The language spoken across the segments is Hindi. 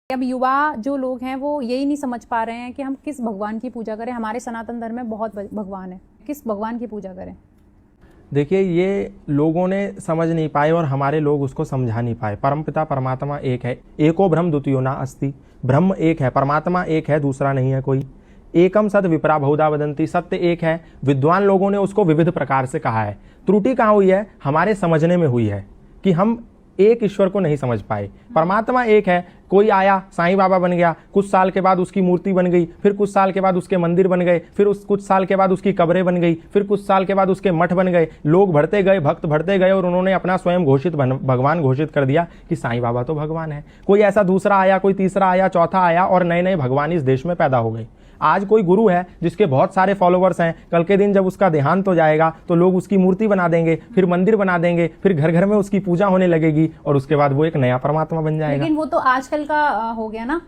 अब युवा जो लोग हैं वो यही नहीं समझ पा रहे हैं कि हम किस भगवान की पूजा करें। हमारे सनातन धर्म में बहुत भगवान है, किस भगवान की पूजा करें। देखिए, ये लोगों ने समझ नहीं पाए और हमारे लोग उसको समझा नहीं पाए। परमपिता परमात्मा एक है, एको ब्रह्म द्वितीयो न अस्ति। ब्रह्म एक है, परमात्मा एक है, दूसरा नहीं है कोई। एकम सद विपरा बहुधा वदंती, सत्य एक है। विद्वान लोगों ने उसको विविध प्रकार से कहा है। त्रुटि कहाँ हुई है? हमारे समझने में हुई है कि हम एक ईश्वर को नहीं समझ पाए। परमात्मा एक है, कोई आया साईं बाबा बन गया, कुछ साल के बाद उसकी मूर्ति बन गई, फिर कुछ साल के बाद उसके मंदिर बन गए, फिर उस कुछ साल के बाद उसकी कब्रें बन गई, फिर कुछ साल के बाद उसके मठ बन गए। लोग बढ़ते गए, भक्त बढ़ते गए और उन्होंने अपना स्वयं घोषित भगवान घोषित कर दिया कि साईं बाबा तो भगवान है। कोई ऐसा दूसरा आया, कोई तीसरा आया, चौथा आया और नए नए भगवान इस देश में पैदा हो गए। आज कोई गुरु है जिसके बहुत सारे फॉलोवर्स हैं, कल के दिन जब उसका देहांत हो जाएगा तो लोग उसकी मूर्ति बना देंगे, फिर मंदिर बना देंगे, फिर घर घर में उसकी पूजा होने लगेगी और उसके बाद वो एक नया परमात्मा बन जाएगा। लेकिन वो तो आजकल का हो गया ना।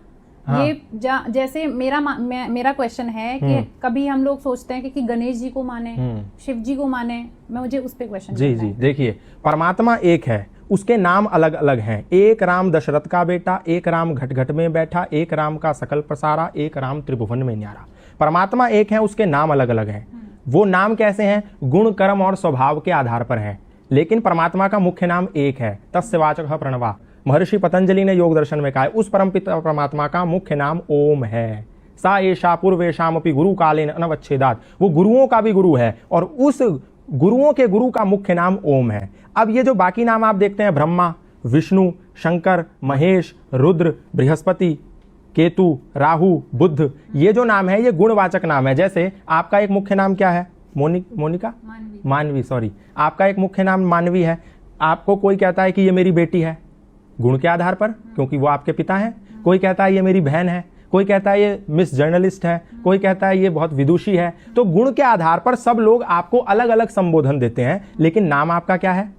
हाँ। ये जैसे मेरा क्वेश्चन है कि कभी हम लोग सोचते हैं कि गणेश जी को माने, शिव जी को माने, मुझे उस पे क्वेश्चन। जी जी, देखिए, परमात्मा एक है, उसके नाम अलग अलग हैं। एक राम दशरथ का बेटा, एक राम घट घट में बैठा, एक राम का सकल प्रसारा, एक राम त्रिभुवन में न्यारा। परमात्मा एक है, उसके नाम अलग अलग हैं। वो नाम कैसे हैं? गुण, कर्म और स्वभाव के आधार पर हैं। लेकिन परमात्मा का मुख्य नाम एक है, तस्य वाचकः प्रणवा। महर्षि पतंजलि ने योग दर्शन में कहा है, उस परमपिता परमात्मा का मुख्य नाम ओम है। सा एषा पूर्वेषामपि गुरु कालेन अनवच्छेदात्। वो गुरुओं का भी गुरु है और उस गुरुओं के गुरु का मुख्य नाम ओम है। अब ये जो बाकी नाम आप देखते हैं, ब्रह्मा, विष्णु, शंकर, महेश, रुद्र, बृहस्पति, केतु, राहु, बुध, ये जो नाम है ये गुणवाचक नाम है। जैसे आपका एक मुख्य नाम क्या है? मोनिका, मानवी, सॉरी, आपका एक मुख्य नाम मानवी है। आपको कोई कहता है कि ये मेरी बेटी है, गुण के आधार पर, क्योंकि वो आपके पिता हैं। कोई कहता है ये मेरी बहन है, कोई कहता है ये मिस जर्नलिस्ट है, कोई कहता है ये बहुत विदुषी है। तो गुण के आधार पर सब लोग आपको अलग अलग संबोधन देते हैं, लेकिन नाम आपका क्या है?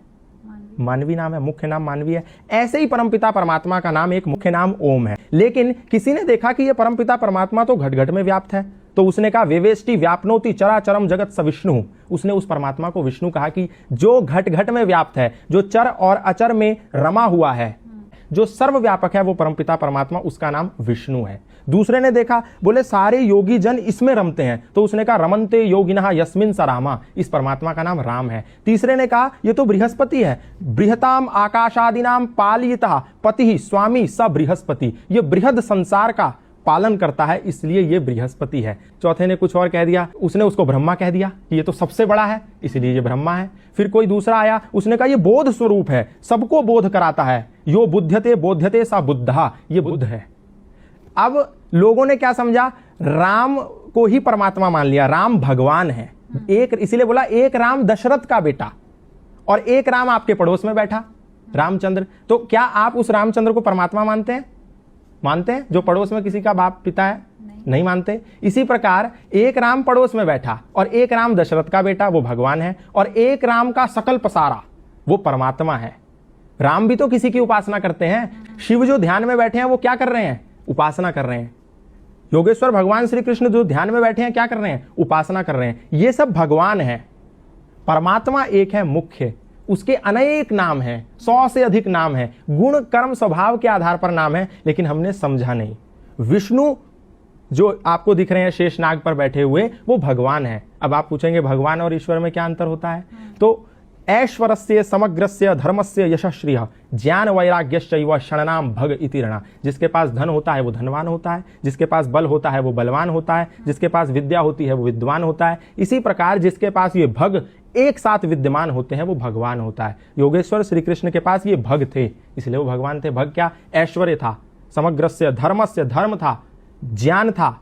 मानवी नाम है, मुख्य नाम मानवी है। ऐसे ही परमपिता परमात्मा का नाम एक मुख्य नाम ओम है। लेकिन किसी ने देखा कि ये परमपिता परमात्मा तो घट घट में व्याप्त है, तो उसने कहा वेवेष्टि व्यापनोति चराचरम जगत स विष्णु। उसने उस परमात्मा को विष्णु कहा कि जो घट घट में व्याप्त है, जो चर और अचर में रमा हुआ है, जो सर्वव्यापक है, वो परमपिता परमात्मा, उसका नाम विष्णु है। दूसरे ने देखा, बोले सारे योगी जन इसमें रमते हैं, तो उसने कहा रमन्ते योगिनः यस्मिन् स रामा। इस परमात्मा का नाम राम है। तीसरे ने कहा ये तो बृहस्पति है, बृहताम आकाशादिनाम पालयितः पतिः स्वामी स बृहस्पति। ये बृहद संसार का पालन करता है, इसलिए ये बृहस्पति है। चौथे ने कुछ और कह दिया, उसने उसको ब्रह्मा कह दिया कि ये तो सबसे बड़ा है, इसलिए ये ब्रह्मा है। फिर कोई दूसरा आया, उसने कहा ये बोध स्वरूप है, सबको बोध कराता है, यो बुध्यते बोध्यते सा बुद्धः, ये बुद्ध है। अब लोगों ने क्या समझा? राम को ही परमात्मा मान लिया, राम भगवान है एक, इसीलिए बोला एक राम दशरथ का बेटा और एक राम आपके पड़ोस में बैठा, रामचंद्र। तो क्या आप उस रामचंद्र को परमात्मा मानते हैं? मानते हैं? जो पड़ोस में किसी का बाप पिता है, नहीं मानते। इसी प्रकार एक राम पड़ोस में बैठा और एक राम दशरथ का बेटा, वो भगवान है, और एक राम का सकल पसारा, वो परमात्मा है। राम भी तो किसी की उपासना करते हैं। शिव जो ध्यान में बैठे हैं वो क्या कर रहे हैं? उपासना कर रहे हैं। योगेश्वर भगवान श्री कृष्ण जो ध्यान में बैठे हैं क्या कर रहे हैं? उपासना कर रहे हैं। ये सब भगवान है। परमात्मा एक है मुख्य, उसके अनेक नाम हैं, 100 से अधिक नाम हैं, गुण कर्म स्वभाव के आधार पर नाम है, लेकिन हमने समझा नहीं। विष्णु जो आपको दिख रहे हैं शेषनाग पर बैठे हुए, वो भगवान है। अब आप पूछेंगे भगवान और ईश्वर में क्या अंतर होता है? तो ऐश्वर्यस्य समग्रस्य धर्मस्य यशश्रियः ज्ञान वैराग्यश्चैव षण्णाम भग इति रणा। जिसके पास धन होता है वो धनवान होता है, जिसके पास बल होता है वो बलवान होता है, जिसके पास विद्या होती है वो विद्वान होता है। इसी प्रकार जिसके पास ये भग एक साथ विद्यमान होते हैं वो भगवान होता है। योगेश्वर श्री कृष्ण के पास ये भग थे, इसलिए वो भगवान थे। भग क्या? ऐश्वर्य था, समग्रस्य धर्मस्य धर्म था, ज्ञान था,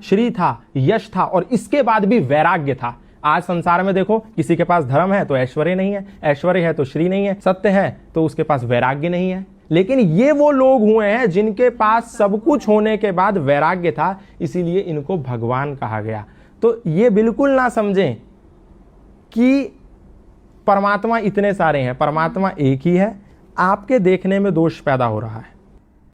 श्री था, यश था, और इसके बाद भी वैराग्य था। आज संसार में देखो, किसी के पास धर्म है तो ऐश्वर्य नहीं है, ऐश्वर्य है तो श्री नहीं है, सत्य है तो उसके पास वैराग्य नहीं है। लेकिन ये वो लोग हुए हैं जिनके पास सब कुछ होने के बाद वैराग्य था, इसीलिए इनको भगवान कहा गया। तो ये बिल्कुल ना समझें कि परमात्मा इतने सारे हैं, परमात्मा एक ही है। आपके देखने में दोष पैदा हो रहा है।